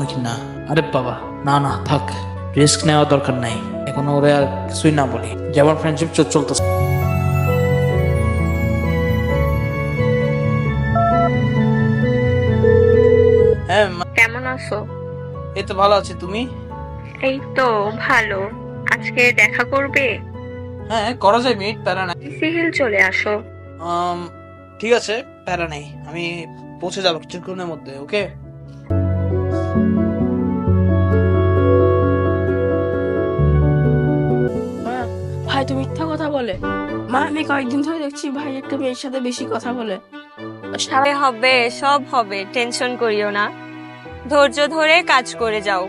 কিনা। আরে বাবা না না থাক, রিস্ক নেওয়া দরকার নাই, এখন ওরে আর কিছুই না বলি, যেমন ফ্রেন্ডশিপ চলতেছে। হ্যাঁ কেমন আছো? এই তো ভালো আছি, তুমি? এই তো ভালো। আজকে দেখা করবে? হ্যাঁ করা যায়, মিট, প্যারা নাই। সিহিল চলে আসো। ঠিক আছে, প্যারা নেই, আমি পৌঁছে যাবো কিছুক্ষণের মধ্যে। ওকে ভাই তো মিথ্যা কথা বলে। মা আমি কয়েকদিন ধরে দেখছি ভাই একটা মেয়ের সাথে বেশি কথা বলে। হবে, সব হবে, টেনশন করিও না, ধৈর্য ধরে কাজ করে যাও।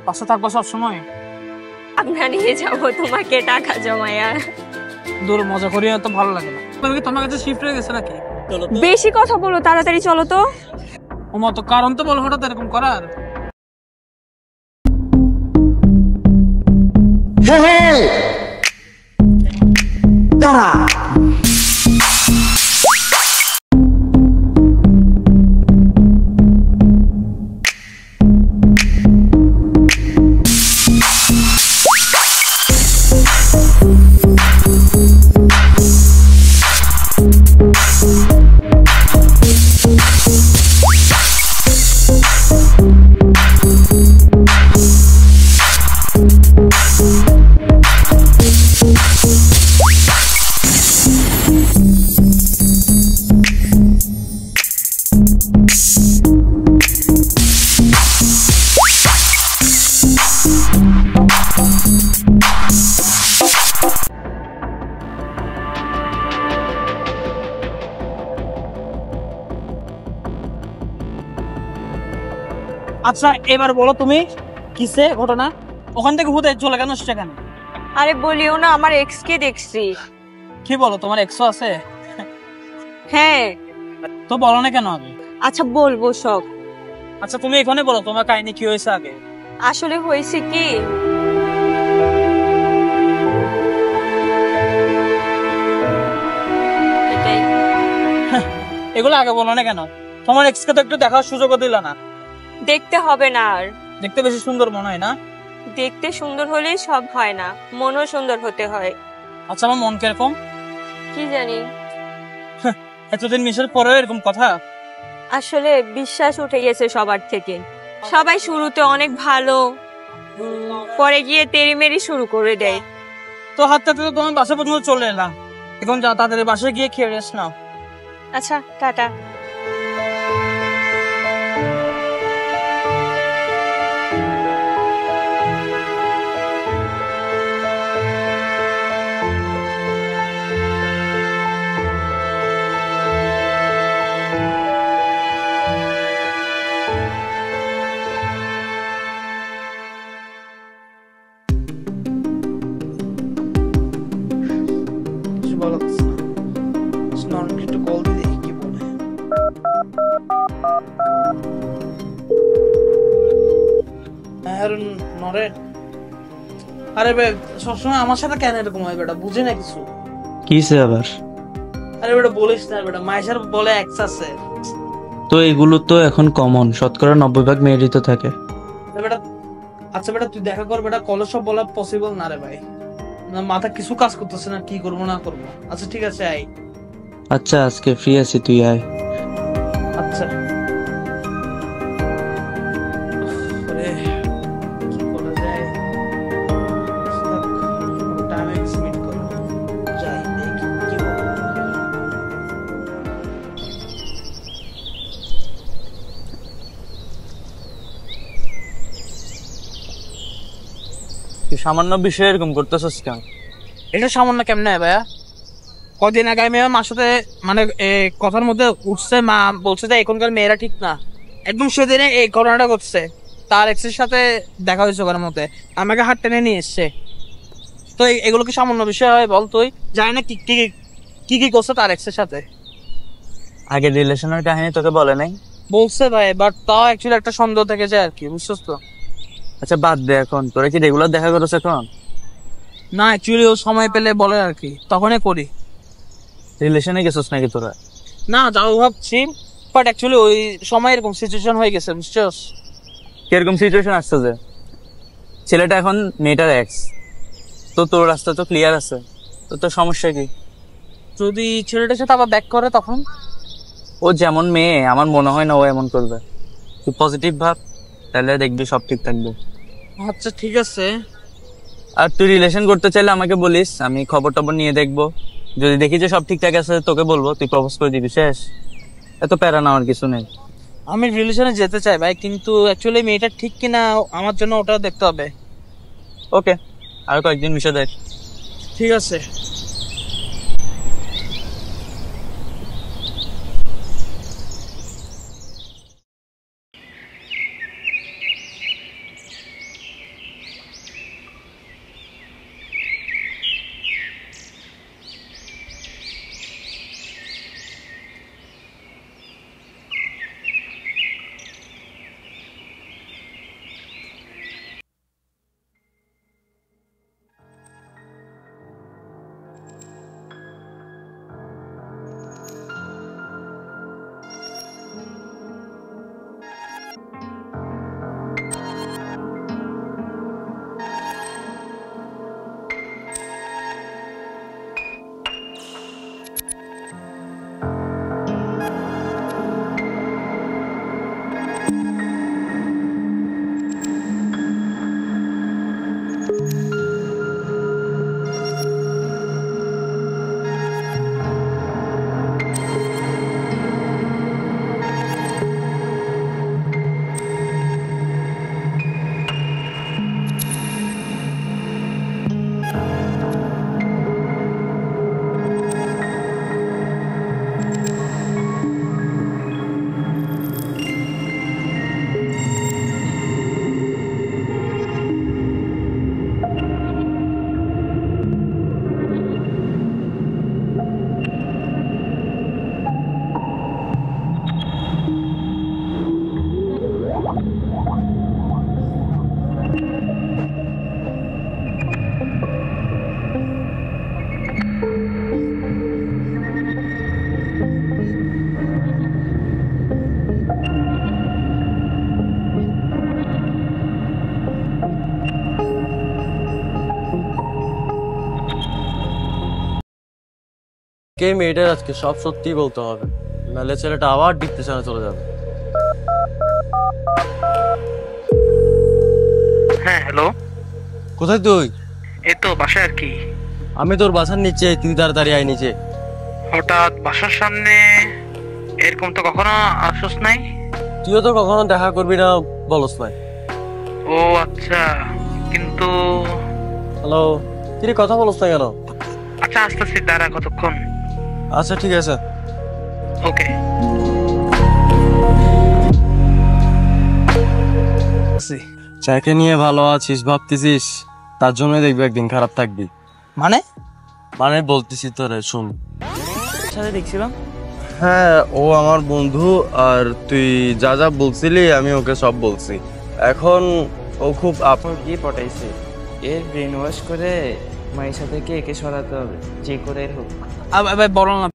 পাশে থাকবো সবসময়। আমরা নিয়ে যাবো তোমাকে টাকা জমায়া। দূর মজা করি তো ভালো লাগে না। তোমার কাছে শিফট হয়ে গেছে নাকি? বেশি কথা বলো, তাড়াতাড়ি চলো তো। ও মতো কারণ তো বলো হঠাৎ এরকম করার। দাঁড়া আচ্ছা এবার বলো তুমি কিসে ঘটনা, ওখান থেকে হুদে চলে কেন সেখানে? আরে বলিও না, আমার এক্স কে দেখছি। কি বলো, তোমার এক্সও আছে? হ্যাঁ। তো বলো না কেন আগে? আচ্ছা বলবো সব। আচ্ছা তুমি এখানে বলো তোমার কাহিনী কি হয়েছে আগে। আসলে হয়েছে কি, এটাই। এগুলো আগে বলো না কেন? তোমার এক্সকে তো একটু দেখার সুযোগও দিল না। দেখতে হবে না আর। দেখতে বেশি সুন্দর মনে হয় না? দেখতে সুন্দর হলেই সব হয় না, মনও সুন্দর হতে হয়। আচ্ছা আমার মন কিরকম? কি জানি, এতদিন মিশের পরেও এরকম কথা? আসলে বিশ্বাস উঠে গেছে সবার থেকে। সবাই শুরুতে অনেক ভালো, পরে গিয়ে তেড়িমেড়ি শুরু করে দেয়। তো হাতটা তো তোমার বাসা পর্যন্ত চলে এলাম, এখন যা তাদের বাসায় গিয়ে খেয়ে রেস্ট নাও। আচ্ছা টাটা। একটু কল দিয়ে দেখি কি বলে। আরে ভাই সবসময় আমার সাথে কেন এরকম হয় বেটা, বুঝি না কিছু। কিসে আবার? আরে বেটা বলিস না বেটা, মাইশার বলে এক্স আছে। তো এগুলো তো এখন কমন, শতকরা 90% মেয়েরই তো থাকে। বেটা আচ্ছা বেটা তুই দেখা কর বেটা, কলেজ সব বলা পসিবল না রে ভাই, মাথা কিছু কাজ করতেছে না, কি করবো না করবো। আচ্ছা ঠিক আছে আই। আচ্ছা আজকে ফ্রি আছি, তুই আয়। আচ্ছা কি করা যায়, টাইম এক্সমিট করো, যাই দেখি কি বলে। সামান্য বিষয় এরকম করতেছস কেন? এটা সামান্য কেমনে ভাইয়া? কদিন আগে আমি মার সাথে মানে কথার মধ্যে উঠছে, মা বলছে যে এখনকার মেয়েরা ঠিক না, একদম সেদিনে এই ঘটনাটা ঘটছে। তার এক্সের সাথে দেখা হয়েছে ওখানের মধ্যে, আমাকে হাত টেনে নিয়ে এসছে। তো এগুলো কি সামান্য বিষয় হয় বল তুই? জানি না কি কি কি কি করছে তার এক্সের সাথে। আগে রিলেশনের কাহিনী তোকে বলে নাই? বলছে ভাই, বাট তাও অ্যাকচুয়ালি একটা সন্দেহ থেকে যায় আর কি, বুঝছস তো। আচ্ছা বাদ দে, এখন তোরা কি রেগুলার দেখা করছ এখন? না অ্যাকচুয়ালি ও সময় পেলে বলে আর কি, তখনই করি। রিলেশনে গেছস নাকি তোরা? না যাও ভাবছি, বাট অ্যাকচুয়ালি ওই সময় এরকম সিচুয়েশন হয়ে গেছে, বুঝছস। কিরকম সিচুয়েশন আসছে যে ছেলেটা এখন মেয়েটার এক্স, তো তোর রাস্তা তো ক্লিয়ার আছে, তো তোর সমস্যা কি? যদি ছেলেটার সাথে আবার ব্যাক করে তখন? ও যেমন মেয়ে আমার মনে হয় না ও এমন করবে। তুই পজিটিভ ভাব, তাহলে দেখবি সব ঠিক থাকবে। আচ্ছা ঠিক আছে। আর তুই রিলেশন করতে চাইলে আমাকে বলিস, আমি খবর টবর নিয়ে দেখবো। যদি দেখি যে সব ঠিকঠাক আছে তোকে বলবো, তুই প্রপোজ করে দিবি, শেষ। এত প্যারা নেওয়ার কিছু নেই। আমি রিলেশনে যেতে চাই ভাই, কিন্তু অ্যাকচুয়ালি মেয়েটা ঠিক কিনা আমার জন্য ওটা দেখতে হবে। ওকে, আর কয়েকদিন বিষয় দেখ। ঠিক আছে। কে মেয়েটার আজকে সব সত্যি বলতে হবে, নাহলে ছেলেটা আবার ডিপ্রেশনে চলে যাবে। হ্যাঁ হ্যালো, কোথায় তুই? এই তো বাসায় আর কি। আমি তোর বাসার নিচে, তুই তাড়াতাড়ি আয় নিচে। হঠাৎ বাসার সামনে, এরকম তো কখনো আফসোস নাই। তুইও তো কখনো দেখা করবি না বলস নাই। ও আচ্ছা, কিন্তু হ্যালো, তুই কথা বলস না কেন? আচ্ছা আসতেছি, দাঁড়া কতক্ষণ। আচ্ছা ঠিক আছে। ওকে। যাকে নিয়ে ভালো আছিস ভাবতেছিস, তার জন্য দেখবি একদিন খারাপ থাকবি। মানে? মানে বলতেছি তোরে, শুন। সাথে দেখছিলাম। হ্যাঁ, ও আমার বন্ধু, আর তুই যা যা বলছিলি আমি ওকে সব বলছি। এখন ও খুব কি পটাইছে, এর ব্রেন ওয়াশ করে মায়ের সাথে একে সরাতে হবে, যে করে হোক। ভাই বলো না